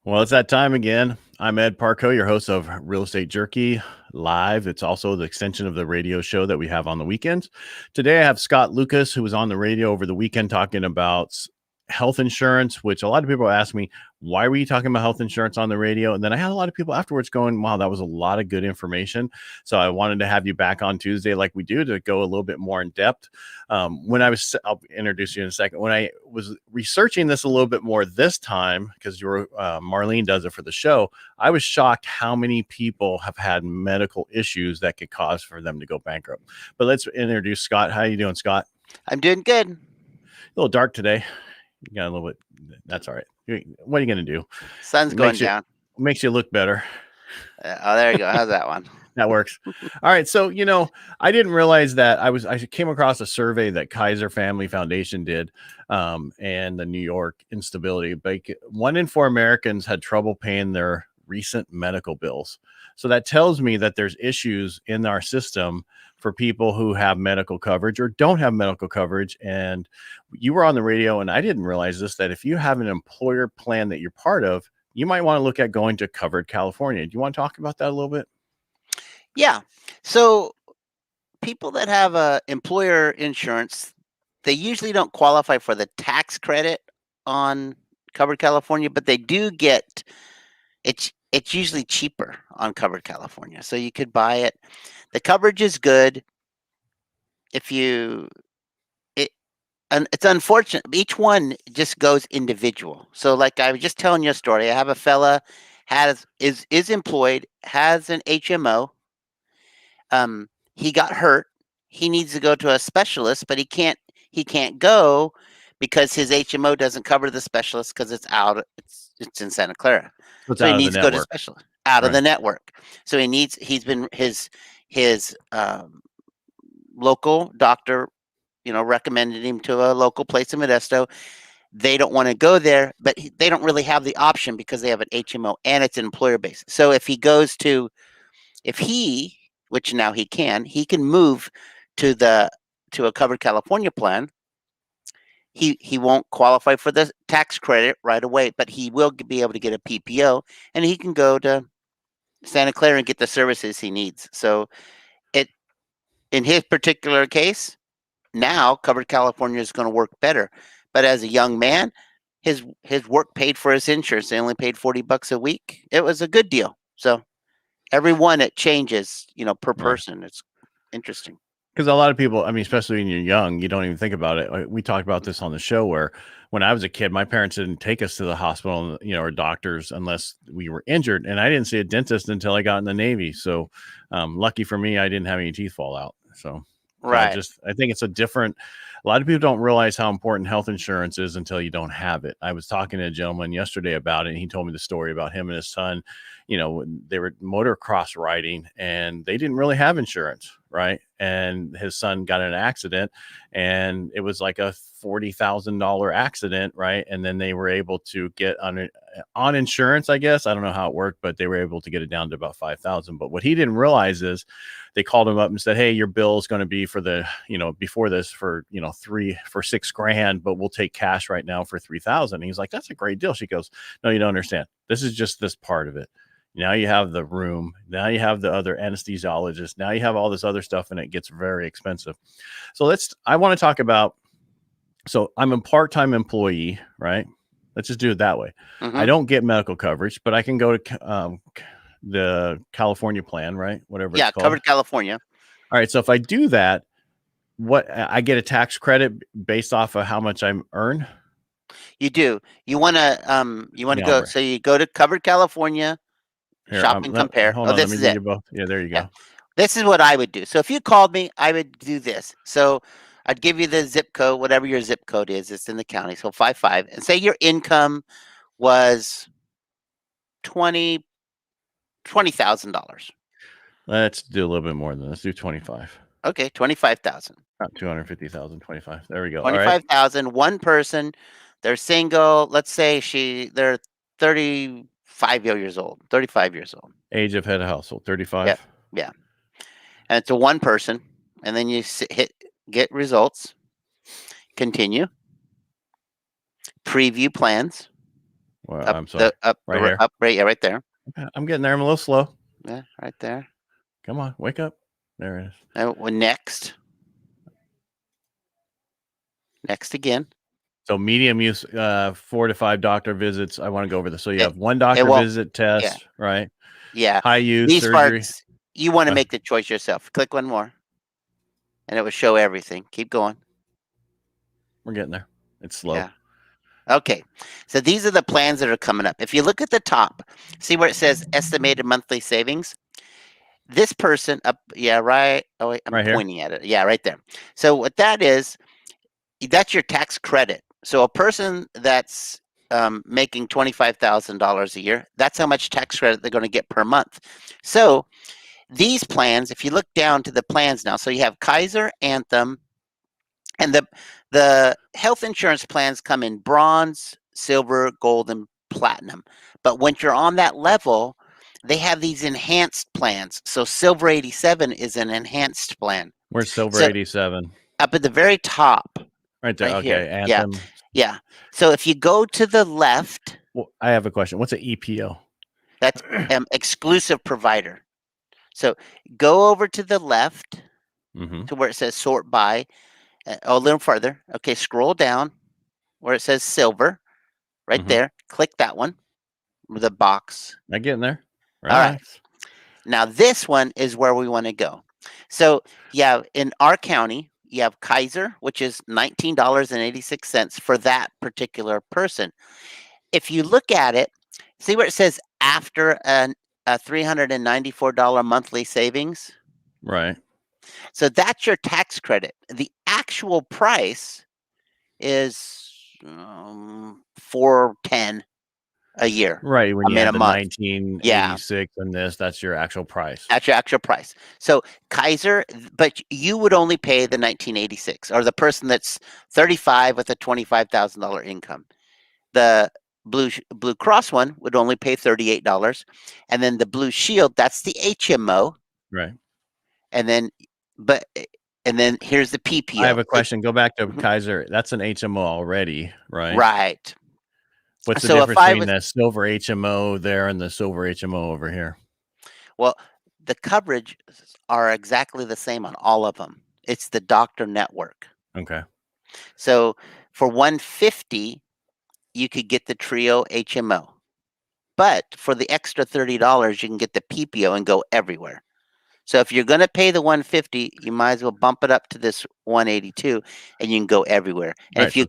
Well, it's that time again. I'm Ed Parco, your host of Real Estate Jerky Live. It's also the extension of the radio show that we have on the weekends. Today, I have Scott Lucas, who was on the radio over the weekend talking about health insurance, which a lot of people ask me, why were you talking about health insurance on the radio? And then I had a lot of people afterwards going, wow, that was a lot of good information. So I wanted to have you back on Tuesday like we do to go a little bit more in depth. I'll introduce you in a second. When I was researching this a little bit more this time, because Marlene does it for the show, I was shocked how many people have had medical issues that could cause for them to go bankrupt. But let's introduce Scott. How you doing, Scott? I'm doing good. A little dark today. You got a little bit. That's all right. What are you going to do? Sun's going down. Makes you look better. Oh, there you go. How's that one? That works. All right. So, I didn't realize that I came across a survey that Kaiser Family Foundation did, and the New York instability. 1 in 4 Americans had trouble paying their recent medical bills. So that tells me that there's issues in our system for people who have medical coverage or don't have medical coverage. And you were on the radio, and I didn't realize this, that if you have an employer plan that you're part of, you might want to look at going to Covered California. Do you want to talk about that a little bit? Yeah. So people that have employer insurance, they usually don't qualify for the tax credit on Covered California, but they do get it's usually cheaper on Covered California. So you could buy it. The coverage is good. It's unfortunate. Each one just goes individual. So like I was just telling you a story. I have a fella is employed, has an HMO. He got hurt. He needs to go to a specialist, but he can't go because his HMO doesn't cover the specialist because it's it's in Santa Clara. So he needs to go to specialist out of the network. So he's been his local doctor, recommended him to a local place in Modesto. They don't want to go there, but they don't really have the option because they have an HMO and it's an employer base. So which now he can move to a Covered California plan. He won't qualify for the tax credit right away, but he will be able to get a PPO, and he can go to Santa Clara and get the services he needs. So in his particular case, now Covered California is going to work better. But as a young man, his work paid for his insurance. They only paid $40 a week. It was a good deal. So everyone, it changes, per person. It's interesting. Because a lot of people, especially when you're young, you don't even think about it. We talked about this on the show where when I was a kid, my parents didn't take us to the hospital, or doctors unless we were injured. And I didn't see a dentist until I got in the Navy. So lucky for me, I didn't have any teeth fall out. So right. I think it's a lot of people don't realize how important health insurance is until you don't have it. I was talking to a gentleman yesterday about it, and he told me the story about him and his son. They were motocross riding and they didn't really have insurance, right? And his son got in an accident, and it was like a $40,000 accident, right? And then they were able to get on insurance, I guess. I don't know how it worked, but they were able to get it down to about $5,000. But what he didn't realize is they called him up and said, hey, your bill is going to be for before this for $6,000, but we'll take cash right now for $3,000. He's like, that's a great deal. She goes, no, you don't understand. This is just this part of it. Now you have the room. Now you have the other anesthesiologist. Now you have all this other stuff, and it gets very expensive. So I want to talk about, so I'm a part-time employee, right? Let's just do it that way. Mm-hmm. I don't get medical coverage, but I can go to the California plan, right? Whatever. Yeah, it's called. Covered California. All right. So if I do that, I get a tax credit based off of how much I earn? You do. You want to go. So you go to Covered California. Here, shop and compare. Hold on, this is it. Both. Yeah, there you go. This is what I would do. So if you called me, I would do this. So I'd give you the zip code, whatever your zip code is. It's in the county. So 55, and say your income was $20,000. Let's do a little bit more than this. Do 25. Okay, 25,000. Not 250,000. 25. There we go. 25,000. Right. One person. They're single. Let's say they're 35 years old. Age of head of household, 35. Yeah. And it's a one person. And then you get results. Continue. Preview plans. Well, Up I'm sorry. Right here. up right, yeah, right there. Okay, I'm getting there. I'm a little slow. Yeah, right there. Come on, wake up. There it is. Next. Next again. So medium use, 4 to 5 doctor visits. I want to go over this. So you It, have one it doctor won't. visit Yeah, test, right? yeah. High use These surgery. parts you want to Uh, make the choice yourself. Click one more, and it will show everything. Keep going. We're getting there. It's slow. Yeah. Okay. So these are the plans that are coming up. If you look at the top, see where it says estimated monthly savings. This person up, yeah, right. Oh, wait, I'm Right here. pointing at it. Yeah, right there. So what that is, that's your tax credit. So a person that's making $25,000 a year, that's how much tax credit they're going to get per month. So these plans, if you look down to the plans now, so you have Kaiser, Anthem, and the health insurance plans come in bronze, silver, gold, and platinum. But when you're on that level, they have these enhanced plans. So Silver 87 is an enhanced plan. Where's Silver So 87? up at the very top, Right there. right Okay. here. Yeah, Anthem. yeah. So if you go to the left, Well, I have a question. What's an EPO? that's exclusive provider. So go over to the left Mm-hmm. to where it says sort by. A little further. Okay, scroll down where it says silver. Right Mm-hmm. there. Click that one with a box. I'm getting there. All right. Relax. Now this one is where we want to go. So yeah, in our county, you have Kaiser, which is $19.86 for that particular person. If you look at it, see where it says after a $394 monthly savings. Right. So that's your tax credit. The actual price is $410 a year. Right. When I you mean, had a the month. 1986 and this, that's your actual price. That's your actual price. So Kaiser, but you would only pay the 1986, or the person that's 35 with a $25,000 income. The Blue Cross one would only pay $38, and then the Blue Shield, that's the HMO, Right. and then here's the PPO. I have a question. Go back to Kaiser. That's an HMO already, right? Right. What's the So if difference I between the silver HMO there and the silver HMO over here? Well, the coverage are exactly the same on all of them. It's the doctor network. Okay. So for $150, you could get the Trio HMO. But for the extra $30, you can get the PPO and go everywhere. So if you're going to pay the $150, you might as well bump it up to this $182, and you can go everywhere. And Right, if you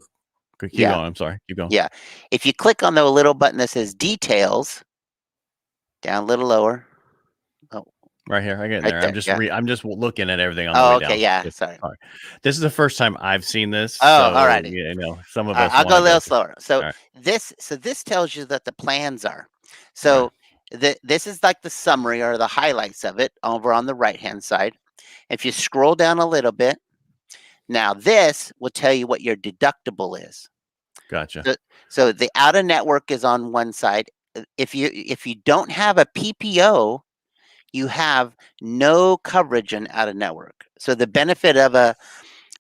so keep going. I'm sorry. Keep going. Yeah, if you click on the little button that says details, down a little lower. Right here. I get in Right there. there, I'm just yeah. I'm just looking at everything on the Oh, way okay, down. yeah, Just- sorry. sorry. This is the first time I've seen this. Oh, so, alrighty. you know, some of us I'll go a wanna little slower. So All right. this tells you that the plans are. So this is like the summary or the highlights of it over on the right-hand side. If you scroll down a little bit, now this will tell you what your deductible is. Gotcha. So the out of network is on one side. If you don't have a PPO, you have no coverage in out of network. So the benefit of a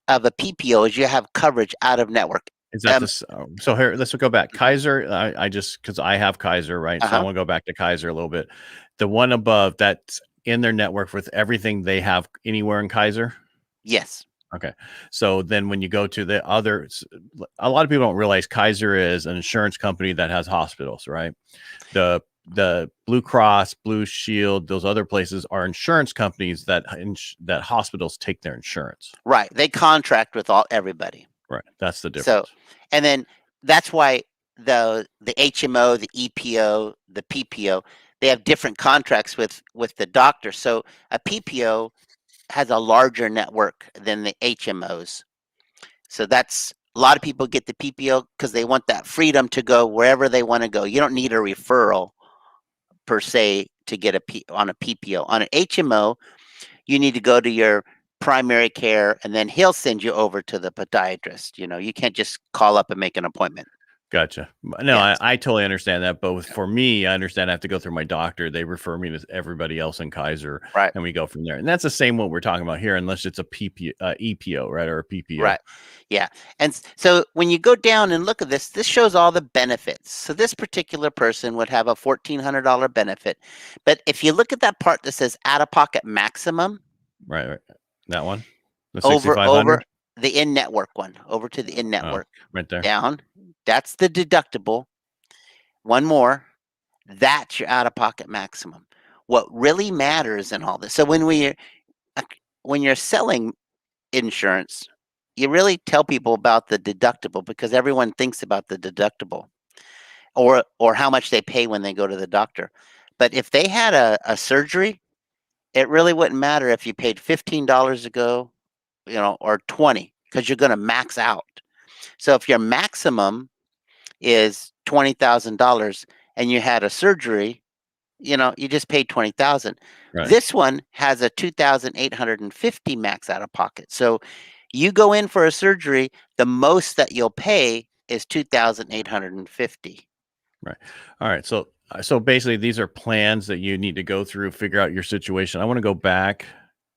PPO is you have coverage out of network. Is that this? So here, let's go back. Kaiser, I just because I have Kaiser, right? So I want to go back to Kaiser a little bit. The one above that's in their network with everything they have anywhere in Kaiser. Yes. Okay. So then when you go to the others, a lot of people don't realize Kaiser is an insurance company that has hospitals, right? The Blue Cross, Blue Shield, those other places are insurance companies that hospitals take their insurance. Right. They contract with everybody. Right. That's the difference. So, and then that's why the HMO, the EPO, the PPO, they have different contracts with the doctor. So a PPO has a larger network than the HMOs. So that's a lot of people get the PPO because they want that freedom to go wherever they want to go. You don't need a referral per se to get on a PPO. On an HMO, you need to go to your primary care, and then he'll send you over to the podiatrist. You know, you can't just call up and make an appointment. Gotcha. No, I totally understand that. But for me, I understand I have to go through my doctor. They refer me to everybody else in Kaiser, Right. and we go from there. And that's the same what we're talking about here, unless it's a EPO, right, or a PPO. Right. Yeah. And so when you go down and look at this, this shows all the benefits. So this particular person would have a $1,400 benefit. But if you look at that part that says out-of-pocket maximum, Right. That one, the over 6,500. the in-network one, over to the in-network, right there. down, that's the deductible. One more, that's your out-of-pocket maximum. What really matters in all this. So when you're selling insurance, you really tell people about the deductible because everyone thinks about the deductible or how much they pay when they go to the doctor. But if they had a surgery, it really wouldn't matter if you paid $15 to go, or 20, because you're going to max out. So if your maximum is $20,000 and you had a surgery, you just paid 20,000. Right. This one has a 2,850 max out of pocket. So you go in for a surgery, the most that you'll pay is 2,850. Right. All right. So basically, these are plans that you need to go through, figure out your situation. I want to go back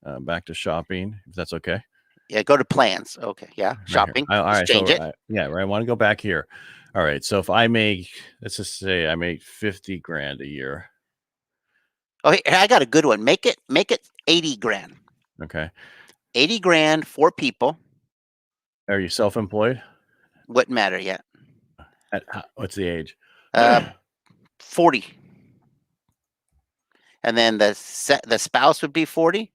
to shopping, if that's okay. Yeah, go to plans. Okay, yeah, Right shopping. all Just right. change it. Right. I want to go back here. All right. So if I make, let's just say I make 50 grand a year. Oh, hey, I got a good one. Make it 80 grand. Okay. 80 grand, 4 people. Are you self-employed? Wouldn't matter yet. What's the age? 40. And then the spouse would be 40.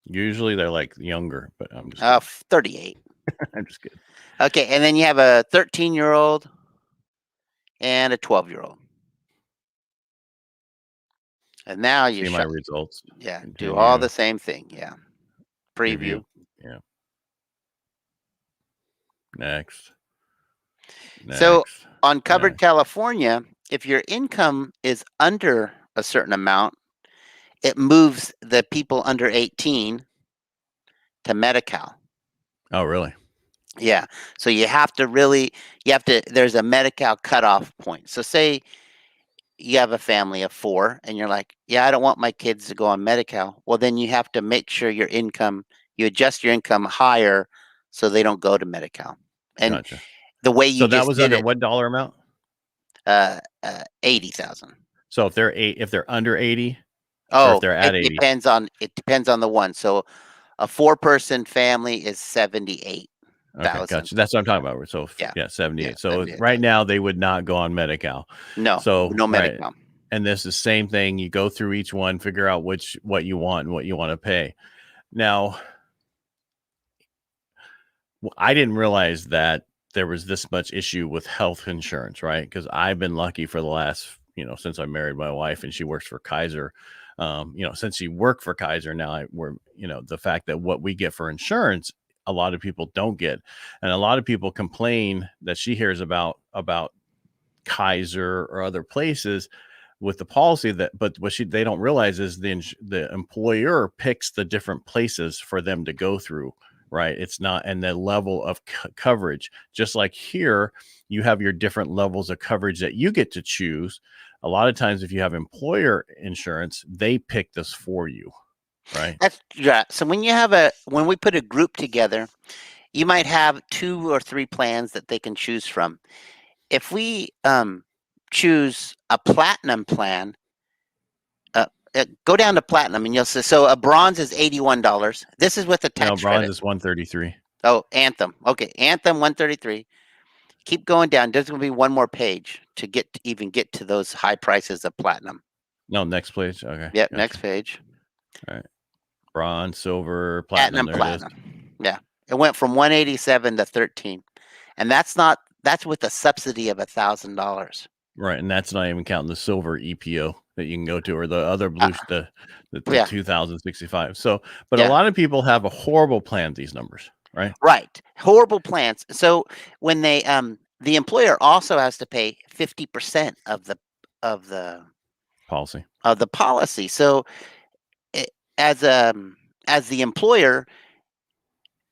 Usually they're like younger, but I'm just 38. I'm just kidding. Okay, and then you have a 13-year-old and a 12-year-old. And now you see my results. Yeah, Continue. do all the same thing. Yeah. Preview. Yeah. Next. So on Covered California, if your income is under a certain amount, it moves the people under 18 to Medi-Cal. Oh, really? Yeah. So there's a Medi-Cal cutoff point. So say you have a family of 4 and you're like, yeah, I don't want my kids to go on Medi-Cal. Well, then you have to make sure you adjust your income higher so they don't go to Medi-Cal. And gotcha. The way you that was under what dollar amount? 80,000. So if they're under 80, or if they're at 80, it depends on the one. So a 4-person family is 78,000. Okay, gotcha. That's what I'm talking about. So yeah 78. Yeah, so 78. Right now they would not go on Medi-Cal. No, no Medi-Cal. Right. And this is the same thing. You go through each one, figure out what you want and what you want to pay. Now, I didn't realize that there was this much issue with health insurance, right? Because I've been lucky for the last, since I married my wife and she works for Kaiser. Since she worked for Kaiser, now the fact that what we get for insurance, a lot of people don't get, and a lot of people complain that she hears about Kaiser or other places with the policy but what they don't realize is the employer picks the different places for them to go through. Right. It's not, and the level of coverage, just like here, you have your different levels of coverage that you get to choose. A lot of times, if you have employer insurance, they pick this for you. Right. That's right. So when we put a group together, you might have 2 or 3 plans that they can choose from. If we choose a platinum plan, go down to platinum and you'll see. So a bronze is $81. This is with the tax bronze credit. is $133. Oh, Anthem. Okay, Anthem $133. Keep going down. There's going to be one more page to even get to those high prices of platinum. No, next page. Okay. Yep, gotcha. Next page. All right. Bronze, silver, platinum. Platinum. Yeah, it went from 187 to 13, and that's with a subsidy of $1,000. Right, and that's not even counting the silver EPO that you can go to, or the other blue, the 2065. So, but a lot of people have a horrible plan. These numbers, right? Right, horrible plans. So when they the employer also has to pay 50% of the policy. So as the employer,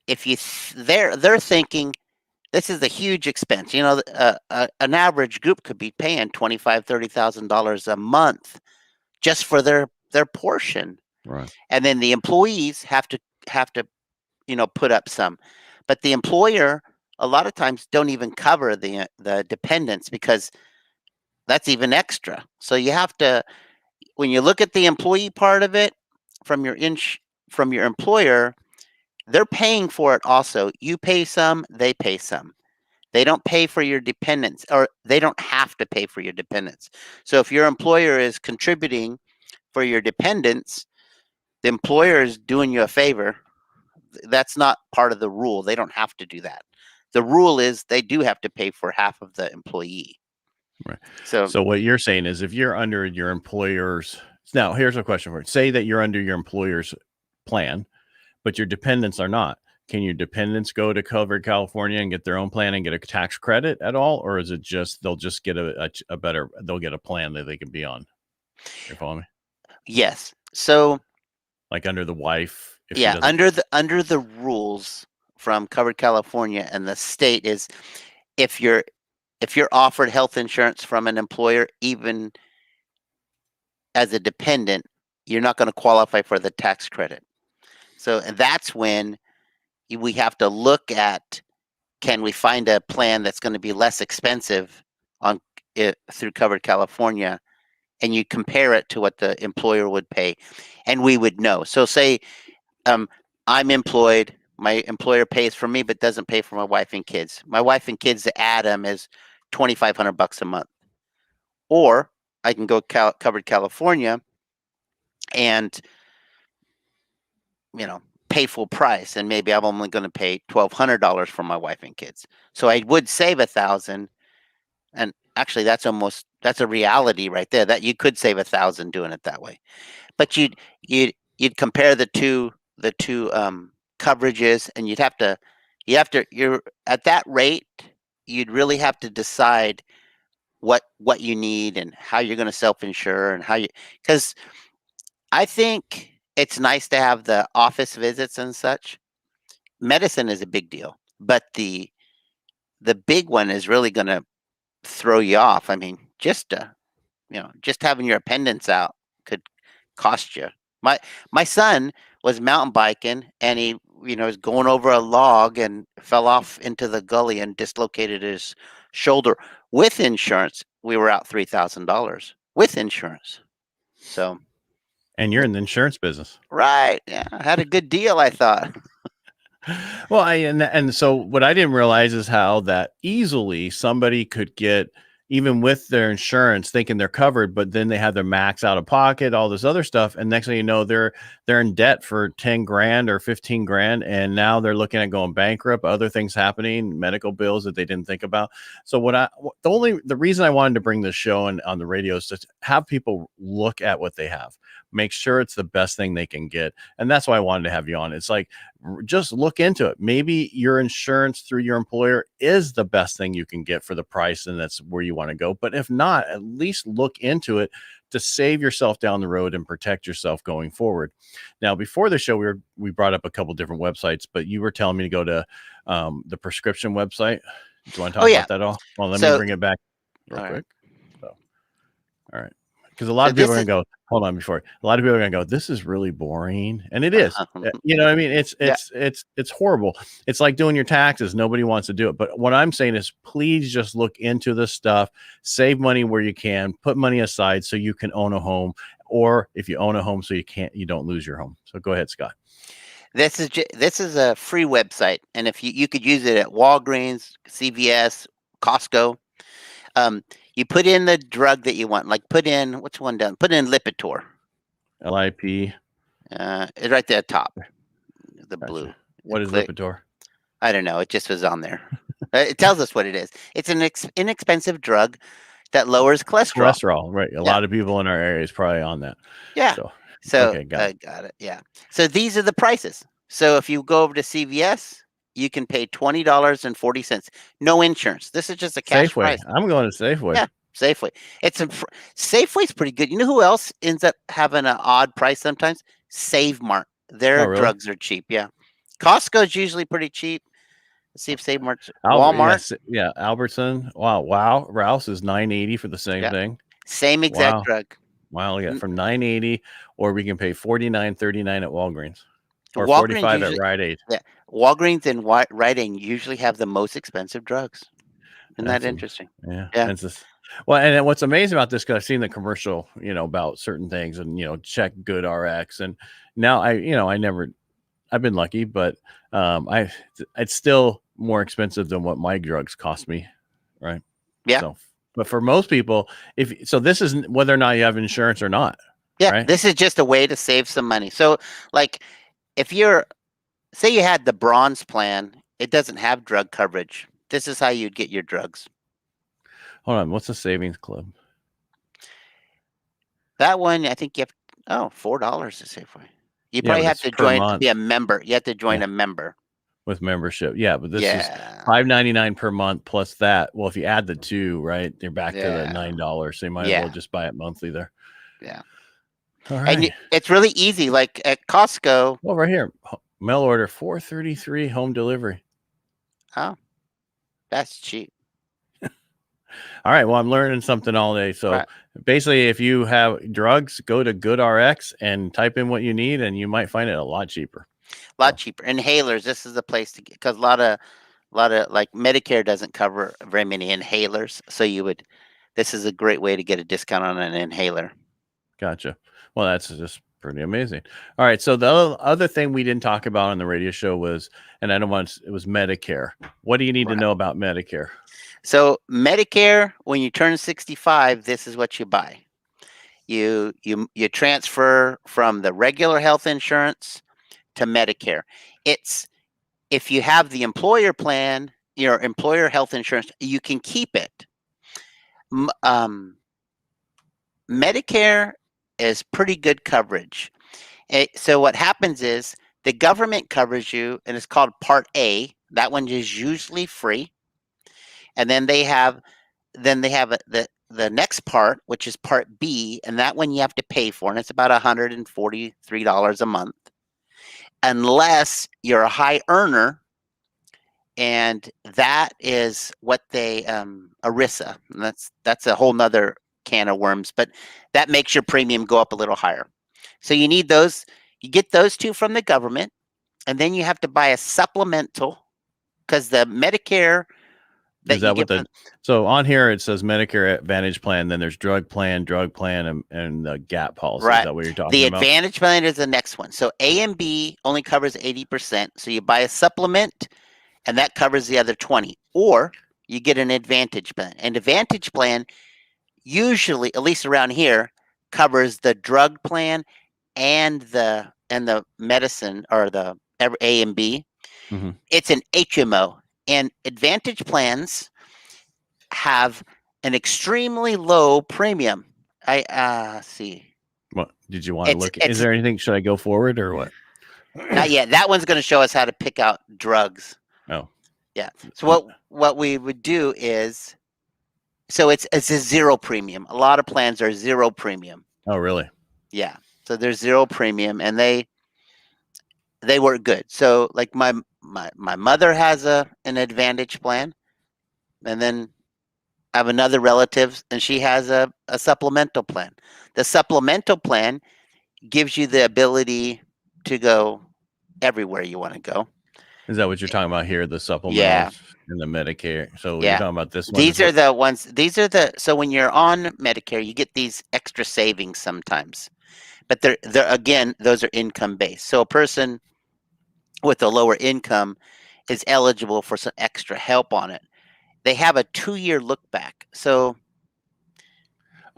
if they're thinking this is a huge expense. An average group could be paying $25,000-$30,000 a month just for their portion, Right. and then the employees have to put up some, but the employer a lot of times don't even cover the dependents because that's even extra. So you have to, when you look at the employee part of it from your employer, they're paying for it also. You pay some, they pay some. They don't pay for your dependents, or they don't have to pay for your dependents. So if your employer is contributing for your dependents, the employer is doing you a favor. That's not part of the rule. They don't have to do that. The rule is they do have to pay for half of the employee. Right. So So what you're saying is if you're under your employer's, now here's a question for you. Say that you're under your employer's plan, but your dependents are not. Can your dependents go to Covered California and get their own plan and get a tax credit at all? Or is it just, they'll just get a better, they'll get a plan that they can be on? You follow me? yes. So Like under the wife, if she yeah, doesn't. under the rules from Covered California and the state is, if you're offered health insurance from an employer, even as a dependent, you're not going to qualify for the tax credit. So that's when we have to look at, can we find a plan that's going to be less expensive on it through Covered California, and you compare it to what the employer would pay, and we would know. So say I'm employed, my employer pays for me but doesn't pay for my wife and kids. My wife and kids, the Adam is $2,500 a month. Or I can go Covered California and pay full price, and maybe I'm only going to pay $1,200 for my wife and kids. So I would save $1,000, and actually that's a reality right there, that you could save $1,000 doing it that way. But you'd compare the two coverages, and you're at that rate, you'd really have to decide what you need and how you're going to self-insure, and because I think it's nice to have the office visits and such. Medicine is a big deal, but the big one is really going to throw you off. I mean, just having your appendix out could cost you. My son was mountain biking, and he was going over a log and fell off into the gully and dislocated his shoulder. With insurance, we were out $3,000 with insurance. So, And you're in the insurance business. right. Yeah. I had a good deal, I thought. Well, and so what I didn't realize is how that easily somebody could get, even with their insurance, thinking they're covered, but then they have their max out of pocket, all this other stuff, and next thing you know, they're in debt for 10 grand or 15 grand, and now they're looking at going bankrupt. Other things happening, medical bills that they didn't think about. So the reason I wanted to bring this show on the radio is to have people look at what they have, make sure it's the best thing they can get, and that's why I wanted to have you on. It's like, just look into it. Maybe your insurance through your employer is the best thing you can get for the price, and that's where you want to go. But if not, at least look into it to save yourself down the road and protect yourself going forward. Now, before the show, we brought up a couple different websites, but you were telling me to go to the prescription website. Do you want to talk about that all? Well, let me bring it back real quick. So, all right. Because a lot of people are going to go, hold on, a lot of people are going to go, this is really boring. And it is. You know what I mean? It's horrible. It's like doing your taxes. Nobody wants to do it. But what I'm saying is, please just look into this stuff, save money where you can, put money aside so you can own a home, or if you own a home so you don't lose your home. So go ahead, Scott. This is a free website, and if you could use it at Walgreens, CVS, Costco. You put in the drug that you want, like put in, what's one down? Put in Lipitor. LIP. It's right there at the top, the blue. What is Lipitor? I don't know. It just was on there. It tells us what it is. It's an inexpensive drug that lowers cholesterol. Right. A lot of people in our area is probably on that. Yeah. So okay, got it. Yeah. So these are the prices. So if you go over to CVS, you can pay $20.40. No insurance. This is just a cash Safeway. price. I'm going to Safeway. Yeah, Safeway. Safeway's pretty good. You know who else ends up having an odd price sometimes? Save Mart. Their drugs are cheap. Yeah. Costco's usually pretty cheap. Let's see if same much. Albert, Walmart. yes, yeah, Albertson. Wow. Rouse is 980 for the same Yeah. thing. Same exact Wow. drug. Wow, yeah, from 980, or we can pay 49.39 at Walgreens, or Walgreens 45 at usually, Rite Aid. yeah, Walgreens and Rite Aid usually have the most expensive drugs. Isn't that That's interesting? yeah. Yeah. That's just well, and then what's amazing about this, because I've seen the commercial, about certain things, and check Good RX, and now I've been lucky, but it's still more expensive than what my drugs cost me, right? Yeah. So, but for most people, this is whether or not you have insurance or not. Yeah. Right? This is just a way to save some money. So, like, if say you had the bronze plan, it doesn't have drug coverage. This is how you'd get your drugs. Hold on, what's the savings club? That one, I think you have $4 to save for. You Yeah, probably but have it's to per join to month be a member. You have to join Yeah. a member. with membership. Yeah, but this is Yeah. $5.99 per month plus that. Well, if you add the two, right, they're back to the Yeah. $9. So you might as Yeah. well just buy it monthly there. Yeah. All And right. it's really easy. Like at Costco. Well, right here, mail order $4.33 home delivery. Oh, that's cheap. All right. Well, I'm learning something all day. So Right. basically, if you have drugs, go to GoodRx and type in what you need, and you might find it a lot cheaper. A lot cheaper. Inhalers. This is the place to get, because a lot of like Medicare doesn't cover very many inhalers. So this is a great way to get a discount on an inhaler. Gotcha. Well, that's just pretty amazing. All right. So the other thing we didn't talk about on the radio show was, and it was Medicare. What do you need to know about Medicare? So Medicare, when you turn 65, this is what you buy. You transfer from the regular health insurance to Medicare. It's if you have the employer plan, your employer health insurance, you can keep it. Medicare is pretty good coverage. So what happens is the government covers you, and it's called Part A. That one is usually free. And then they have the next part, which is Part B, and that one you have to pay for, and it's about $143 a month, unless you're a high earner, and that is what they ERISA. And that's a whole nother can of worms, but that makes your premium go up a little higher. So you need those. You get those two from the government, and then you have to buy a supplemental, because the Medicare Is that what so on here it says Medicare Advantage plan, then there's drug plan, and the gap policy. Right. Is that what you're talking the about? The Advantage plan is the next one. So A and B only covers 80%. So you buy a supplement, and that covers the other 20. Or you get an Advantage plan. And Advantage plan usually, at least around here, covers the drug plan and the medicine, or the A and B. Mm-hmm. It's an HMO. And Advantage plans have an extremely low premium. I see. What did you want to look at? Is there anything? Should I go forward or what? Not yet. That one's going to show us how to pick out drugs. Oh, yeah. So what we would do is, so it's a zero premium. A lot of plans are zero premium. Oh, really? Yeah. So there's zero premium, and they work good. So like my mother has an Advantage plan, and then I have another relative, and she has a supplemental plan. The supplemental plan gives you the ability to go everywhere you want to go. Is that what you're talking about here? The supplementals and the Medicare. So you're talking about this one. These are the ones. So when you're on Medicare, you get these extra savings sometimes, but they're again, those are income based. So a person with a lower income is eligible for some extra help on it. They have a 2-year look back. So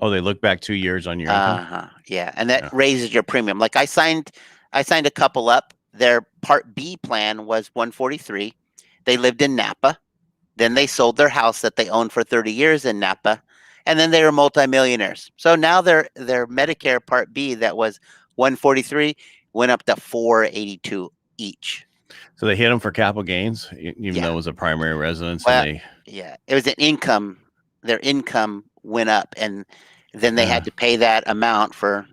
they look back 2 years on your income. Yeah, and that raises your premium. Like I signed a couple up. Their Part B plan was $143. They lived in Napa. Then they sold their house that they owned for 30 years in Napa, and then they were multimillionaires. So now their Medicare Part B that was $143 went up to $482 each. So they hit them for capital gains, even though it was a primary residence. Well, it was an income. Their income went up, and then they had to pay that amount for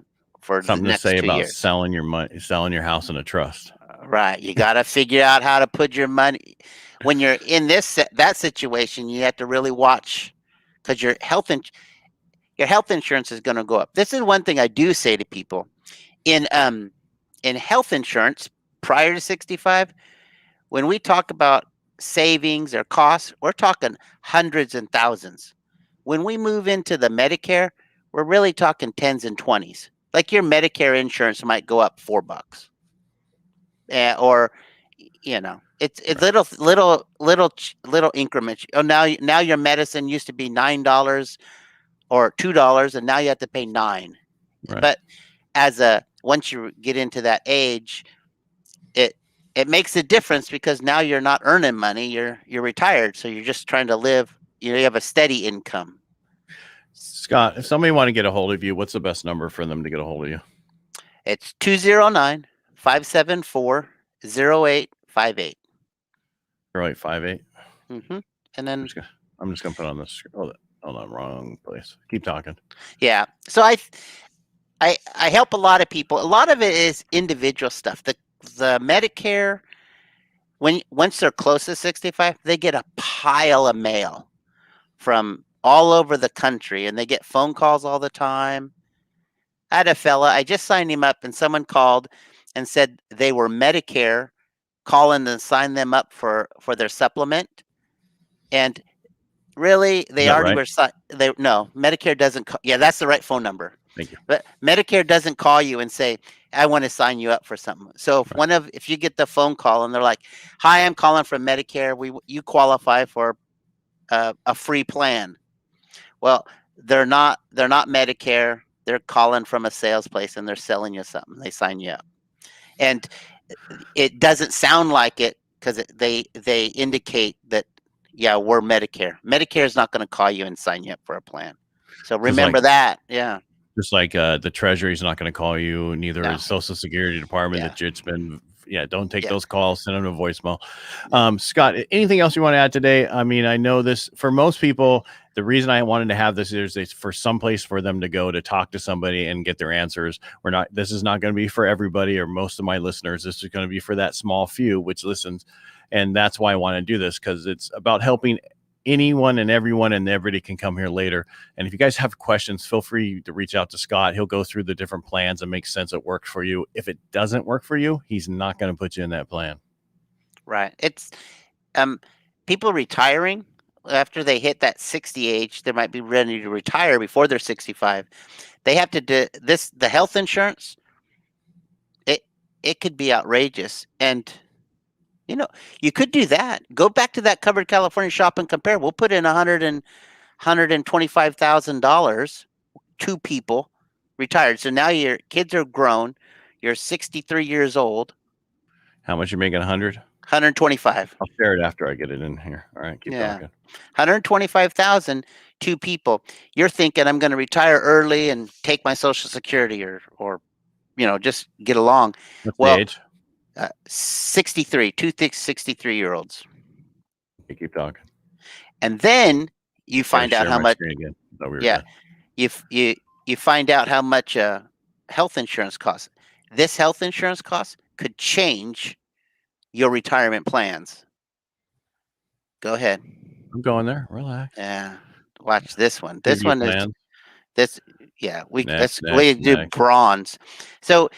something the next to say 2 about years. selling your house in a trust. Right. You got to figure out how to put your money. when you're in that situation, you have to really watch, because your health insurance is going to go up. This is one thing I do say to people in health insurance prior to 65. When we talk about savings or costs, we're talking hundreds and thousands. When we move into the Medicare, we're really talking tens and twenties. Like your Medicare insurance might go up $4, or it's little increments. Oh, now your medicine used to be $9 or $2, and now you have to pay $9. Right. But once you get into that age, it makes a difference, because now you're not earning money. You're retired, so you're just trying to live. You have a steady income. Scott, if somebody want to get a hold of you, what's the best number for them to get a hold of you? It's 209-574-0858. 0858. Mm-hmm. And then I'm just gonna put on this. Hold on, wrong place. Keep talking. Yeah. So I help a lot of people. A lot of it is individual stuff. The Medicare, once they're close to 65, they get a pile of mail from all over the country, and they get phone calls all the time. I had a fella, I just signed him up, and someone called and said they were Medicare, calling to sign them up for their supplement. And really, they already were. No, Medicare doesn't. Yeah, that's the right phone number. Thank you. But Medicare doesn't call you and say, I want to sign you up for something. So if you get the phone call and they're like, hi, I'm calling from Medicare, you qualify for a free plan. Well, they're not Medicare. They're calling from a sales place, and they're selling you something. They sign you up. And it doesn't sound like it, because they indicate that, yeah, we're Medicare. Medicare is not going to call you and sign you up for a plan. So remember that. Yeah. Just like the Treasury's not going to call you, neither is Social Security Department. Yeah. That it's been, don't take those calls. Send them to voicemail. Scott, anything else you want to add today? I mean, I know this for most people. The reason I wanted to have this is it's for some place for them to go to talk to somebody and get their answers. This is not going to be for everybody or most of my listeners. This is going to be for that small few which listens. And that's why I want to do this, because it's about helping anyone and everyone, and everybody can come here later. And if you guys have questions, feel free to reach out to Scott. He'll go through the different plans and make sense it works for you. If it doesn't work for you, he's not going to put you in that plan. Right. It's people retiring after they hit that 60 age, they might be ready to retire before they're 65. They have to do this. The health insurance, it could be outrageous. And you could do that. Go back to that Covered California Shop and Compare. We'll put in $125,000. 2 people retired. So now your kids are grown. You're 63 years old. How much you making? 100? 125. I'll share it after I get it in here. All right, keep talking. 125,000, 2 people. You're thinking, I'm going to retire early and take my Social Security, or just get along. What's the age? 63, 2 thick 63-year-olds. Keep talking. And then you find out how much. You find out how much health insurance costs. This health insurance cost could change your retirement plans. Go ahead. I'm going there. Relax. Yeah. Watch this one. This one is this. Yeah. We do bronze. So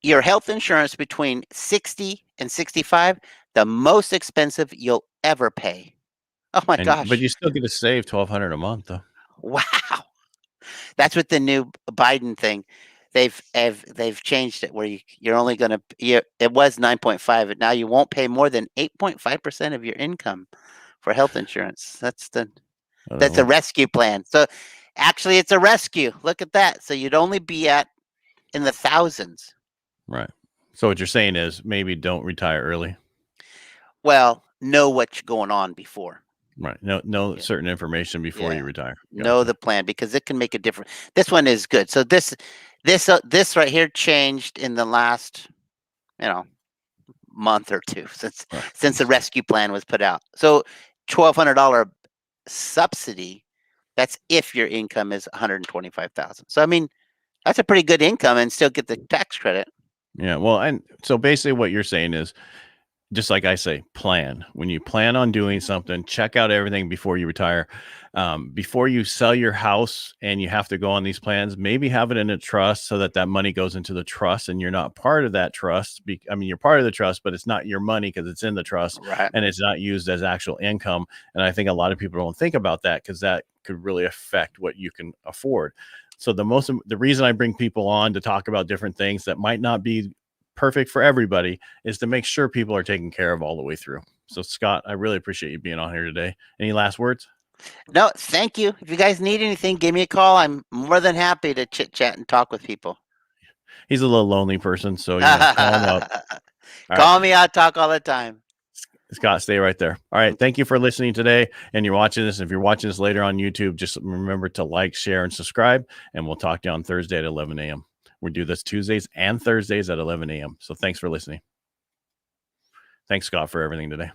your health insurance between 60 and 65, the most expensive you'll ever pay. Oh my gosh. But you still get to save $1,200 a month though. Wow. That's what the new Biden thing. They've changed it where you're only going to, it was 9.5, but now you won't pay more than 8.5% of your income for health insurance. That's a rescue plan. So actually it's a rescue. Look at that. So you'd only be in the thousands. Right. So what you're saying is maybe don't retire early. Well, know what's going on before. Right. Know certain information before you retire. Gotcha. Know the plan, because it can make a difference. This one is good. So this right here changed in the last, month or two since the rescue plan was put out. So $1,200 subsidy. That's if your income is $125,000. So I mean, that's a pretty good income and still get the tax credit. Yeah. Well, and so basically what you're saying is just like I say, plan. When you plan on doing something, check out everything before you retire. Before you sell your house and you have to go on these plans, maybe have it in a trust so that that money goes into the trust and you're not part of that trust. I mean, you're part of the trust, but it's not your money because it's in the trust Right. and it's not used as actual income. And I think a lot of people don't think about that because that could really affect what you can afford. So the reason I bring people on to talk about different things that might not be perfect for everybody is to make sure people are taken care of all the way through. So Scott, I really appreciate you being on here today. Any last words? No, thank you. If you guys need anything, give me a call. I'm more than happy to chit chat and talk with people. He's a little lonely person, so call him up. All right, Call me. I talk all the time. Scott, stay right there. All right, thank you for listening today, and you're watching this. If you're watching this later on YouTube, just remember to like, share, and subscribe, and we'll talk to you on Thursday at 11 a.m. We do this Tuesdays and Thursdays at 11 a.m. So thanks for listening. Thanks, Scott, for everything today.